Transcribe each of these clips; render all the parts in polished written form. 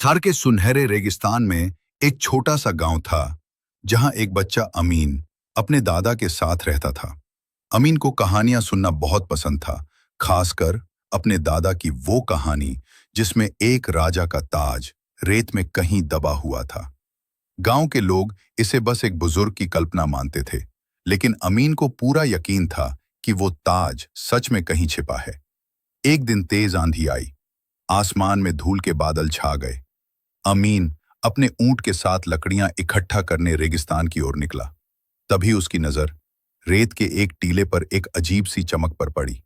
थार के सुनहरे रेगिस्तान में एक छोटा सा गांव था जहां एक बच्चा अमीन अपने दादा के साथ रहता था। अमीन को कहानियां सुनना बहुत पसंद था, खासकर अपने दादा की वो कहानी जिसमें एक राजा का ताज रेत में कहीं दबा हुआ था। गांव के लोग इसे बस एक बुजुर्ग की कल्पना मानते थे, लेकिन अमीन को पूरा यकीन था कि वो ताज सच में कहीं छिपा है। एक दिन तेज आंधी आई, आसमान में धूल के बादल छा गए। अमीन अपने ऊंट के साथ लकड़ियां इकट्ठा करने रेगिस्तान की ओर निकला। तभी उसकी नजर रेत के एक टीले पर एक अजीब सी चमक पर पड़ी।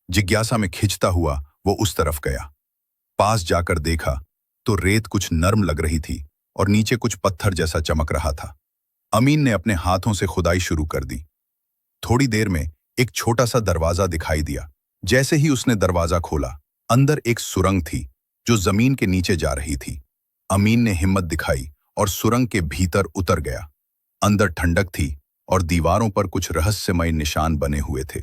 जिज्ञासा में खिंचता हुआ वो उस तरफ गया। पास जाकर देखा तो रेत कुछ नर्म लग रही थी और नीचे कुछ पत्थर जैसा चमक रहा था। अमीन ने अपने हाथों से खुदाई शुरू कर दी। थोड़ी देर में एक छोटा सा दरवाजा दिखाई दिया। जैसे ही उसने दरवाजा खोला, अंदर एक सुरंग थी जो जमीन के नीचे जा रही थी। अमीन ने हिम्मत दिखाई और सुरंग के भीतर उतर गया। अंदर ठंडक थी और दीवारों पर कुछ रहस्यमय निशान बने हुए थे।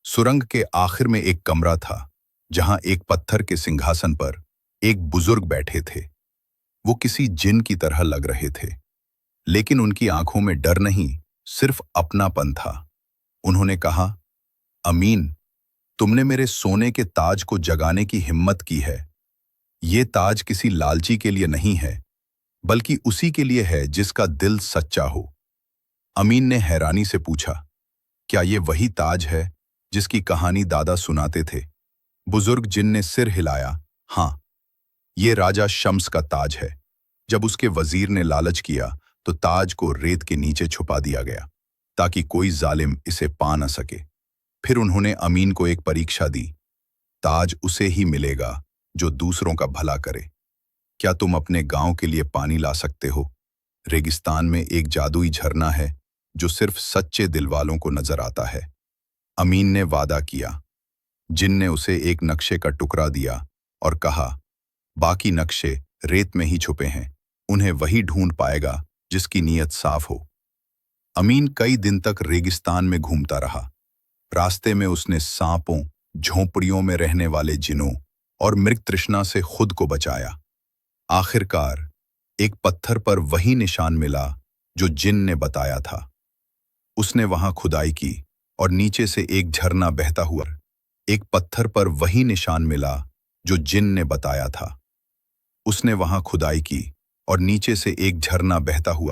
सुरंग के आखिर में एक कमरा था जहां एक पत्थर के सिंहासन पर एक बुजुर्ग बैठे थे। वो किसी जिन की तरह लग रहे थे, लेकिन उनकी आंखों में डर नहीं, सिर्फ अपनापन था। उन्होंने कहा, अमीन, तुमने मेरे सोने के ताज को जगाने की हिम्मत की है। ये ताज किसी लालची के लिए नहीं है, बल्कि उसी के लिए है जिसका दिल सच्चा हो। अमीन ने हैरानी से पूछा, क्या ये वही ताज है जिसकी कहानी दादा सुनाते थे? बुजुर्ग जिन ने सिर हिलाया, हाँ, ये राजा शम्स का ताज है। जब उसके वजीर ने लालच किया तो ताज को रेत के नीचे छुपा दिया गया ताकि कोई जालिम इसे पा न सके। फिर उन्होंने अमीन को एक परीक्षा दी, ताज उसे ही मिलेगा जो दूसरों का भला करे। क्या तुम अपने गांव के लिए पानी ला सकते हो? रेगिस्तान में एक जादुई झरना है जो सिर्फ सच्चे दिल वालों को नजर आता है। अमीन ने वादा किया। जिन ने उसे एक नक्शे का टुकड़ा दिया और कहा, बाकी नक्शे रेत में ही छुपे हैं, उन्हें वही ढूंढ पाएगा जिसकी नीयत साफ हो। अमीन कई दिन तक रेगिस्तान में घूमता रहा। रास्ते में उसने सांपों, झोंपड़ियों में रहने वाले जिनों और मृग तृष्णा से खुद को बचाया। आखिरकार एक पत्थर पर वही निशान मिला जो जिन ने बताया था। उसने वहां खुदाई की और नीचे से एक झरना बहता हुआ। एक पत्थर पर वही निशान मिला जो जिन ने बताया था। उसने वहां खुदाई की और नीचे से एक झरना बहता हुआ